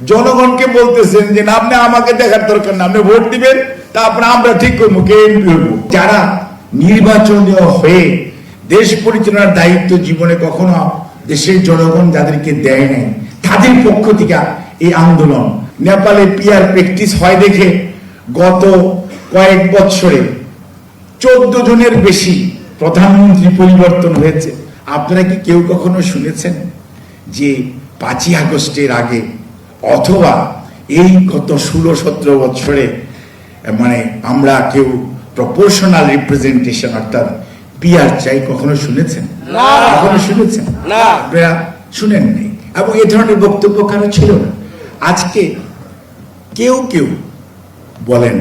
জনগণকে বলতেছেন যে না, আপনি আমাকে দেখার দরকার না, আপনি ভোট দিবেন, তারপরে আমরা ঠিক করবো কে এমপি হবো। যারা নির্বাচনীয় হয়ে দেশ পরিচালনার দায়িত্ব জীবনে কখনো দেশের জনগণ যাদেরকে দেয় নাই, তাদের পক্ষ থেকে এই আন্দোলন। নেপালে পিআর প্র্যাকটিস হয় দেখে গত কয়েক বছরে 14 জনের বেশি প্রধানমন্ত্রী পরিবর্তন হয়েছে। আপনারা কি কেউ কখনো শুনেছেন যে 5ই আগস্টের আগে অথবা এই গত 16-17 বছরে মানে আমরা কেউ প্রপোর্শনাল রিপ্রেজেন্টেশন অর্থাৎ পিআর চাই? কখনো শুনেছেন? কখনো শুনেছেন? আপনারা শুনেন নাই, এবং এ ধরনের বক্তব্য কারো ছিল না। আজকে কেউ কেউ বলেন,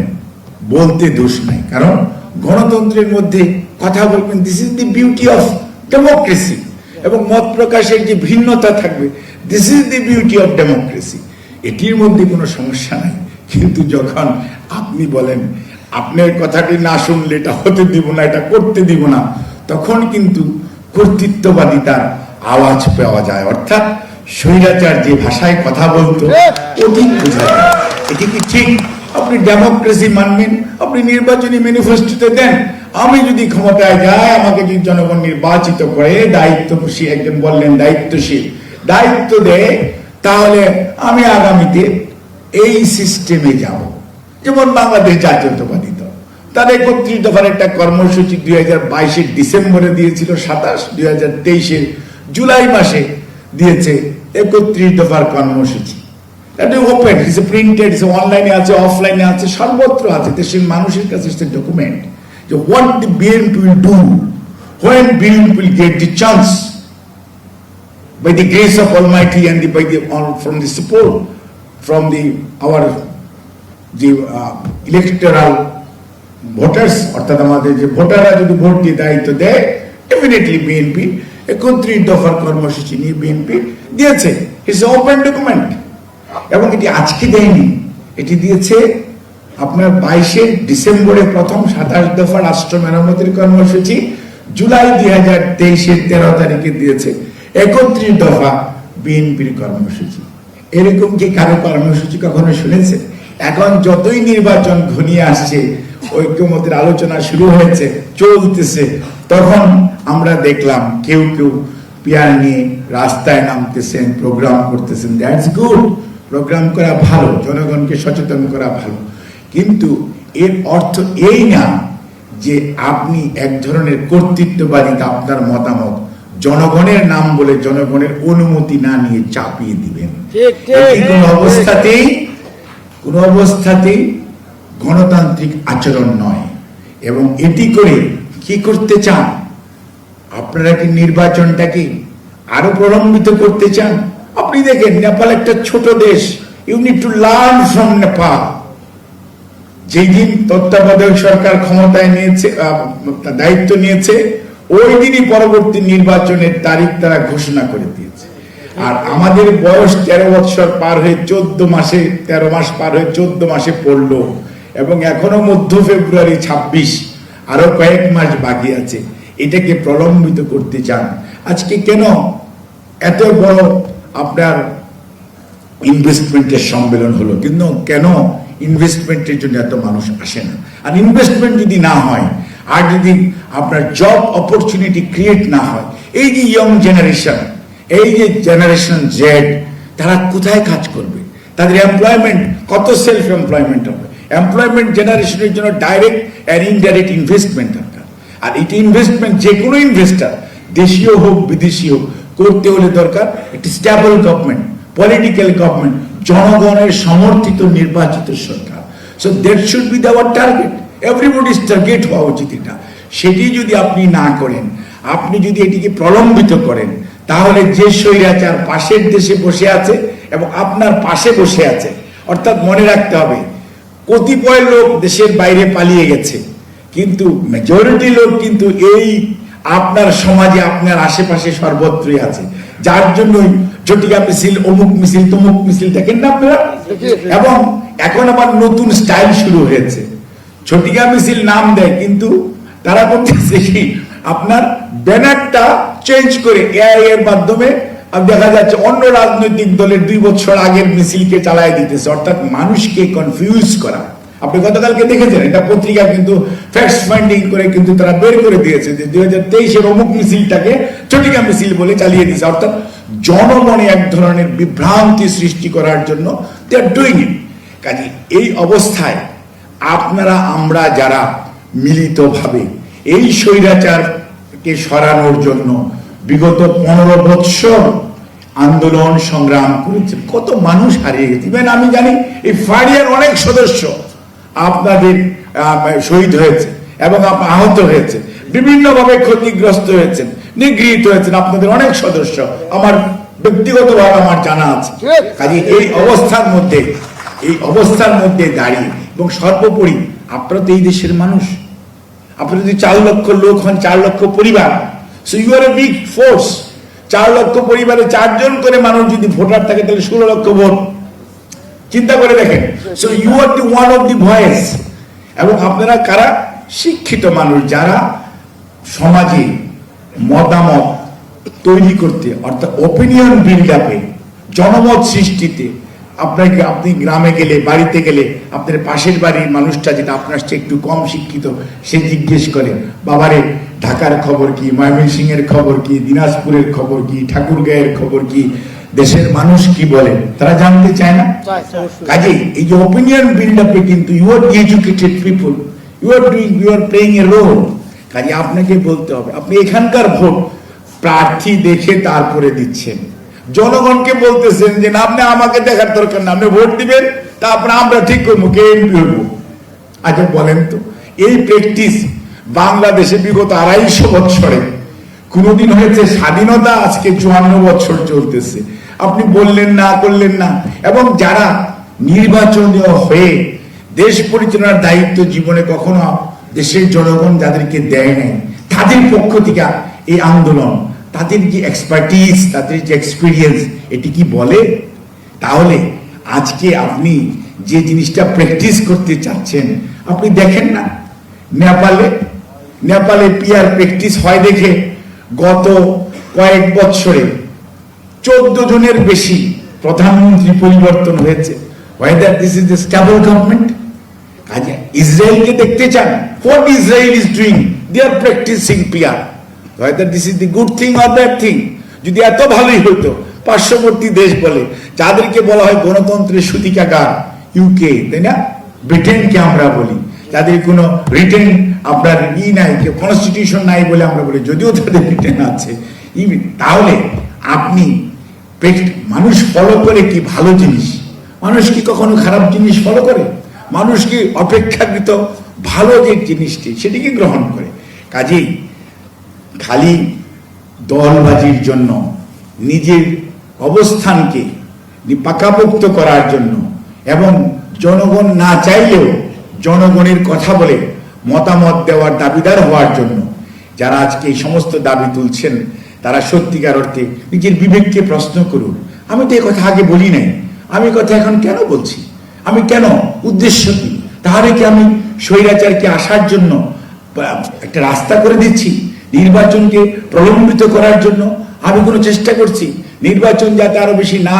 বলতে দোষ নাই, কারণ গণতন্ত্রের মধ্যে কথা বলবেন, this is the beauty of democracy, এবং মত প্রকাশের যে ভিন্নতা থাকবে, this is the beauty of democracy, এটির মধ্যে কোনো সমস্যা নাই। কিন্তু যখন আপনি বলেন আপনার কথাটি না শুনলে এটা হতে দিব না, এটা করতে দিব না, তখন কিন্তু কর্তৃত্ববাদিতার আওয়াজ পাওয়া যায়। অর্থাৎ স্বৈরাচার যে ভাষায় কথা বলতো অধিক বোঝা যায়। এটি কি ঠিক? আপনি ডেমোক্রেসি মানবেন, আপনি নির্বাচনী ম্যানিফেস্টোতে দেন, আমি যদি ক্ষমতায় যাই, আমাকে যদি জনগণ নির্বাচিত করে, দায়িত্বশীল, একজন বললেন দায়িত্বশীল, দায়িত্ব দেয়, তাহলে আমি আগামীতে এই সিস্টেমে যাব। যেমন বাংলাদেশ জাতীয়তাবাদী দল, তাদের 31 দফার একটা কর্মসূচি 2022 ডিসেম্বরে দিয়েছিল, 2023 জুলাই মাসে দিয়েছে 31 দফার কর্মসূচি। এটা ওপেন, ইটস প্রিন্টেড, ইটস অনলাইনে আছে, অফলাইনে আছে, সর্বত্র আছে, দেশের মানুষের কাছে ডকুমেন্ট যে what the BNP will do when BNP will get the chance by the grace of Almighty and from the support from our electoral voters, অর্থাৎ আমাদের যে ভোটাররা যদি ভোট দিয়ে দায়িত্ব দেয়, ডেফিনেটলি বিএনপি 31 দফার কর্মসূচি নিয়ে বিএনপি দিয়েছে। ইটস ওপেন ডকুমেন্ট, এবং এটি আজকে দেয়নি, এটি দিয়েছে আপনার 22 ডিসেম্বরে প্রথম 27 দফা রাষ্ট্র মেরামতির কর্মসূচি, জুলাই 2023 13 তারিখে দিয়েছে 31 দফা বিএনপির কর্মসূচি। এরকম কি কারো কর্মসূচি কখনো শুনেছে? এখন যতই নির্বাচন ঘনিয়ে আসছে, ঐক্যমতের আলোচনা শুরু হয়েছে, চলতেছে, তখন আমরা দেখলাম কেউ কেউ পিআর নিয়ে রাস্তায় নামতেছেন, প্রোগ্রাম করতেছেন। দ্যাটস গুড, প্রোগ্রাম করা ভালো, জনগণকে সচেতন করা ভালো, কিন্তু এর অর্থ এই না যে আপনি এক ধরনের কর্তৃত্ববাদিতা, আপনার মতামত জনগণের নাম বলে জনগণের অনুমতি না নিয়ে চাপিয়ে দিবেন। কোন অবস্থাতেই গণতান্ত্রিক আচরণ নয়। এবং এটি করে কি করতে চান আপনারা? কি নির্বাচনটাকে আরো প্রলম্বিত করতে চান? আপনি দেখেন, নেপাল একটা ছোট দেশ, you need to learn from Nepal. যেই দিন তত্ত্বাবধায়ক সরকার ক্ষমতায় নিয়েছে, দায়িত্ব নিয়েছে, ওই দিনই পরবর্তী নির্বাচনের তারিখ তারা ঘোষণা করে দিয়েছে। আর আমাদের বয়স 13 বছর পার হয়ে 14 মাসে, 13 মাস পার হয়ে 14 মাসে পড়লো, এবং এখনো মধ্য ফেব্রুয়ারি 26, আরো কয়েক মাস বাকি আছে। এটাকে প্রলম্বিত করতে চান। আজকে কেন এত বড় আপনার ইনভেস্টমেন্টের সম্মেলন হলো? কিন্তু কেন ইনভেস্টমেন্টের জন্য এত মানুষ আসে না? আর ইনভেস্টমেন্ট যদি না হয়, আর যদি আপনার জব অপরচুনিটি ক্রিয়েট না হয়, এই যে ইয়ং জেনারেশন, এই যে জেনারেশন জেড, তারা কোথায় কাজ করবে? তাদের এমপ্লয়মেন্ট, কত সেলফ এমপ্লয়মেন্ট হবে? এমপ্লয়মেন্ট জেনারেশনের জন্য ডাইরেক্ট আর ইনডাইরেক্ট ইনভেস্টমেন্ট দরকার। আর এটি ইনভেস্টমেন্ট যে কোনো ইনভেস্টার, দেশীয় হোক বিদেশি হোক, করতে হলে দরকার একটি স্টেবল গভর্নমেন্ট, পলিটিক্যাল গভর্নমেন্ট, জনগণের সমর্থিত নির্বাচিত সরকার। So that should be our target, everybody's target হওয়া উচিত এটা। সেটি যদি আপনি না করেন, আপনি যদি এটিকে প্রলম্বিত করেন, তাহলে যে স্বৈরাচার পাশের দেশে বসে আছে এবং আপনার পাশে বসে আছে, অর্থাৎ মনে রাখতে হবে কতিপয় লোক দেশের বাইরে পালিয়ে গেছে, কিন্তু মেজরিটি লোক কিন্তু এই আপনার সমাজে, আপনার আশেপাশে সর্বত্রই আছে, যার জন্যই ঝটিকা মিছিল, অমুক মিছিল, তমুক মিছিল দেখেন না আপনারা। এবং এখন আবার নতুন স্টাইল শুরু হয়েছে, ঝটিকা মিছিল নাম দেয়, কিন্তু তারা করতেছে কি, আপনার ব্যানারটা চেঞ্জ করে এআই এর মাধ্যমে আর দেখা যাচ্ছে অন্য রাজনৈতিক দলের 2 বছর আগের মিছিলকে চালায় দিতেছে, অর্থাৎ মানুষকে কনফিউজ করা। আপনি গতকালকে দেখেছেন, এটা পত্রিকা কিন্তু ফ্যাক্ট ফাইন্ডিং করে কিন্তু তারা বের করে দিয়েছে যে 2023-এর অমুক মিছিলটাকে চটিকা মিছিল বলে চালিয়ে দিয়েছে, অর্থাৎ জনমনে এক ধরনের বিভ্রান্তি সৃষ্টি করার জন্য দে আর ডুইং ইট। কাজে এই অবস্থায় আপনারা আমরা যারা মিলিতভাবে এই স্বৈরাচারকে সরানোর জন্য বিগত 15 বৎসর আন্দোলন সংগ্রাম করেছে, কত মানুষ হারিয়ে গেছে। ইভেন আমি জানি এই ফারিয়ার অনেক সদস্য আপনাদের শহীদ হয়েছে এবং আহত হয়েছে, বিভিন্নভাবে ক্ষতিগ্রস্ত হয়েছেন, নিগৃহীত হয়েছেন আপনাদের অনেক সদস্য, আমার ব্যক্তিগতভাবে আমার জানা আছে। কাজে এই অবস্থার মধ্যে দাঁড়িয়ে এবং সর্বোপরি আপনারা তো এই দেশের মানুষ, আপনারা যদি 4 লক্ষ লোক হন, 4 লক্ষ পরিবার, so you are a big force. 4 লক্ষ পরিবারে 4 জন করে মানুষ যদি ভোটার থাকে তাহলে 16 লক্ষ ভোট, চিন্তা করে দেখেন। So you are the one of the voice. এবং আপনারা কারা? শিক্ষিত মানুষ, যারা সমাজে মতামত তৈরি করতে, অর্থাৎ ওপিনিয়ন বিল্ড আপে, জনমত সৃষ্টিতে, আপনি গ্রামে গেলে, বাড়িতে গেলে আপনার পাশের বাড়ির মানুষটা যেটা আপনার চেয়ে একটু কম শিক্ষিত, সে জিজ্ঞেস করে, বাবারে ঢাকার খবর কি, ময়মনসিংহের খবর কি, দিনাজপুরের খবর কি, ঠাকুরগাঁয়ের খবর কি, দেশের মানুষ কি বলে, তারা জানতে চায় না? কাজে এই যে ওপিনিয়ন বিল্ড আপে কিন্তু you are educated people, you are playing a role. কাজে আপনাকে বলতে হবে, আপনি এখানকার ভোট প্রার্থী দেখে তারপরে দিচ্ছেন, জনগণকে বলতেছেন যে না, আপনি আমাকে দেখার দরকার না, আপনি ভোট দিবেন, তারপরে আমরা ঠিক করবো কে এমপি হইব। আচ্ছা বলেন তো, এই প্র্যাকটিস বাংলাদেশে বিগত 250 বছরে কোনদিন হয়েছে? স্বাধীনতা আজকে 54 বছর চলতেছে, আপনি বললেন না, করলেন না। এবং যারা নির্বাচনীয় হয়ে দেশ পরিচালনার দায়িত্ব জীবনে কখনো দেশের জনগণ যাদেরকে দেয় নাই, তাদের পক্ষ থেকে এই আন্দোলন, তাদের যে এক্সপার্টিস, তাদের যে এক্সপিরিয়েন্স, এটি কি বলে? তাহলে আজকে আপনি যে জিনিসটা প্র্যাকটিস করতে চাচ্ছেন, আপনি দেখেন না নেপালে পিআর প্র্যাকটিস হয় দেখে গত কয়েক বছরে 14 জনের বেশি প্রধানমন্ত্রী পরিবর্তন হয়েছে। whether this is the stable government? কাজে ইসরায়েলকে দেখতে চান, what Israel is doing, they are practicing PR. whether this is the good thing or bad thing. যদি এত ভালোই হতো, পার্শ্ববর্তী দেশ বলে, যাদেরকে বলা হয় গণতন্ত্রের সূতিকাগার, ইউকে, তাই না, ব্রিটেনকে আমরা বলি, যাদের কোনো রিটেন আপনার নাই, কনস্টিটিউশন নাই বলে আমরা বলি, যদিও তাদের রিটেন আছে। তাহলে আপনি মানুষ ফলো করে কি ভালো জিনিস? মানুষ কি কখনো খারাপ জিনিস ফলো করে? মানুষ কি অপেক্ষাকৃত ভালো যে জিনিসটি সেটিকে গ্রহণ করে? কাজেই খালি দলবাজির জন্য, নিজের অবস্থানকে পাকাপোক্ত করার জন্য এবং জনগণ না চাইলেও জনগণের কথা বলে মতামত দেওয়ার দাবিদার হওয়ার জন্য যারা আজকে এই সমস্ত দাবি তুলছেন, তারা সত্যিকার অর্থে নিজের বিবেককে প্রশ্ন করুন। আমি তো এই কথা আগে বলি নাই, আমি কথা এখন কেন বলছি? আমি কেন, উদ্দেশ্য কি? তাহলে কি আমি স্বৈরাচারকে আসার জন্য একটা রাস্তা করে দিচ্ছি? নির্বাচনকে প্রলম্বিত করার জন্য আমি কোনো চেষ্টা করছি? নির্বাচন যাতে আরো বেশি না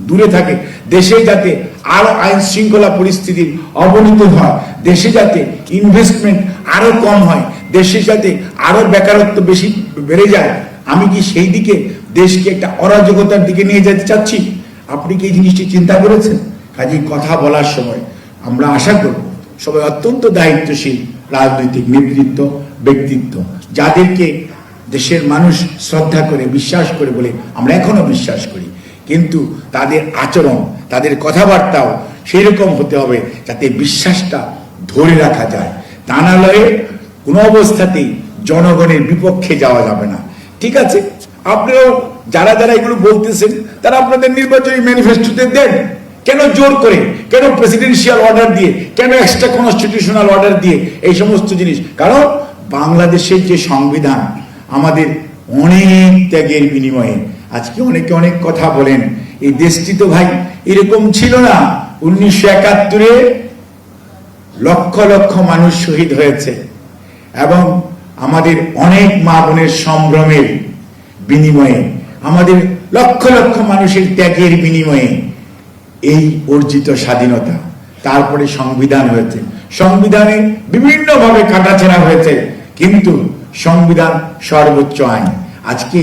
দূরে থাকে, দেশে যাতে আরো আইন শৃঙ্খলা পরিস্থিতির অবনতি হয়, দেশে যাতে ইনভেস্টমেন্ট আরো কম হয়, দেশে যাতে আরো বেকারত্ব বেশি বেড়ে যায়, আমি কি সেই দিকে দেশকে একটা অরাজকতার দিকে নিয়ে যেতে চাচ্ছি? আপনি কি এই জিনিসটি চিন্তা করেছেন? কাজে কথা বলার সময় আমরা আশা করব সবাই অত্যন্ত দায়িত্বশীল রাজনৈতিক নেতৃত্ব, ব্যক্তিত্ব, যাদেরকে দেশের মানুষ শ্রদ্ধা করে, বিশ্বাস করে বলে আমরা এখনো বিশ্বাস করি, কিন্তু তাদের আচরণ, তাদের কথাবার্তাও সেই রকম হতে হবে যাতে বিশ্বাসটা ধরে রাখা যায়। তা না হলে কোনো অবস্থাতেই জনগণের বিপক্ষে যাওয়া যাবে না। ঠিক আছে, আপনিও যারা যারা এগুলো বলতেছেন, তারা আপনাদের নির্বাচনী ম্যানিফেস্টোতে দেন। কেন জোর করে, কেন প্রেসিডেন্সিয়াল অর্ডার দিয়ে, কেন এক্সট্রা কনস্টিটিউশনাল অর্ডার দিয়ে এই সমস্ত জিনিস? কারণ বাংলাদেশের যে সংবিধান আমাদের অনেক ত্যাগের বিনিময়ে, আজকে অনেকে অনেক কথা বলেন, এই দেশটি তো ভাই এরকম ছিল না। 1971-এ লক্ষ লক্ষ মানুষ শহীদ হয়েছে এবং আমাদের অনেক মা বোনের সম্ভ্রমের বিনিময়ে, আমাদের লক্ষ লক্ষ মানুষের ত্যাগের বিনিময়ে এই অর্জিত স্বাধীনতা, তারপরে সংবিধান হয়েছে, সংবিধানে বিভিন্নভাবে কাটাছেঁড়া হয়েছে, কিন্তু সংবিধান সর্বোচ্চ আইন। আজকে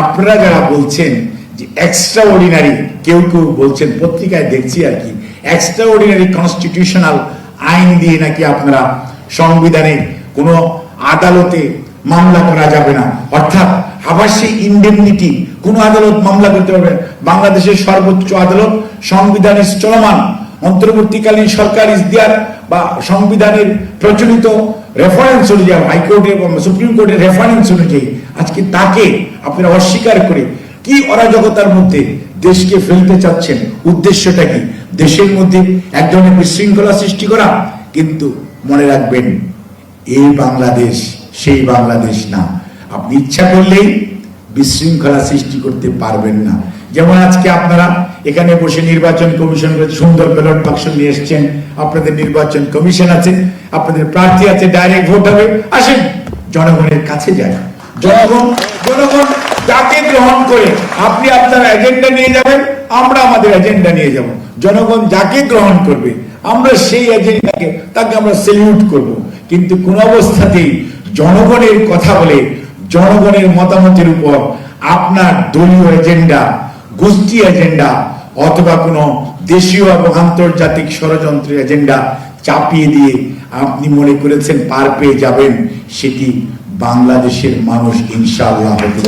আপনারা যারা বলছেন যে এক্সট্রা অর্ডিনারি, কেউ কেউ বলছেন, পত্রিকায় দেখছি আর কি, এক্সট্রা অর্ডিনারি কনস্টিটিউশনাল আইন দিয়ে নাকি আপনারা সংবিধানে কোনো আদালতে মামলা করা যাবে না, অর্থাৎ আবাসী ইন্ডেমনিটি কোন আদালত মামলা করতে পারবে। বাংলাদেশের সর্বোচ্চ আদালত সংবিধানের চলমান অন্তর্বর্তীকালীন সরকার ইজদিয়ার বা সংবিধানের প্রচলিত রেফারেন্স অনুযায়ী, হাইকোর্টের এবং সুপ্রিম কোর্টের রেফারেন্স অনুযায়ী আজকে তাকে আপনারা অস্বীকার করে কি অরাজকতার মধ্যে দেশকে ফেলতে চাচ্ছেন? উদ্দেশ্যটা কি? দেশের মধ্যে এক ধরনের বিশৃঙ্খলা সৃষ্টি করা। কিন্তু মনে রাখবেন, এই বাংলাদেশ সেই বাংলাদেশ না। আপনি ইচ্ছা করলেই বিশৃঙ্খলা সৃষ্টি করতে পারবেন না। যেমন আজকে আপনারা এখানে বসে নির্বাচন কমিশন সুন্দর ব্যালট বাক্স নিয়ে এসছেন, আপনাদের নির্বাচন কমিশন আছে, আপনাদের প্রার্থী আছে, ডাইরেক্ট ভোট হবে। আসেন জনগণের কাছে যায়, জনগণ যাকে গ্রহণ করে আপনি আপনার এজেন্ডা নিয়ে যাবেন, আমরা আমাদের এজেন্ডা নিয়ে যাব। জনগণ যাকে গ্রহণ করবে আমরা সেই এজেন্ডাকে তাকে আমরা সেলিউট করব। কিন্তু কোন অবস্থাতেই জনগণের কথা বলে জনগণের মতামতের উপর আপনার দলীয় এজেন্ডা, গোষ্ঠী এজেন্ডা অথবা কোনো দেশীয় এবং আন্তর্জাতিক ষড়যন্ত্রের এজেন্ডা চাপিয়ে দিয়ে আপনি মনে করেছেন পার পেয়ে যাবেন, সেটি বাংলাদেশের মানুষ ইনশাআল্লাহ হতে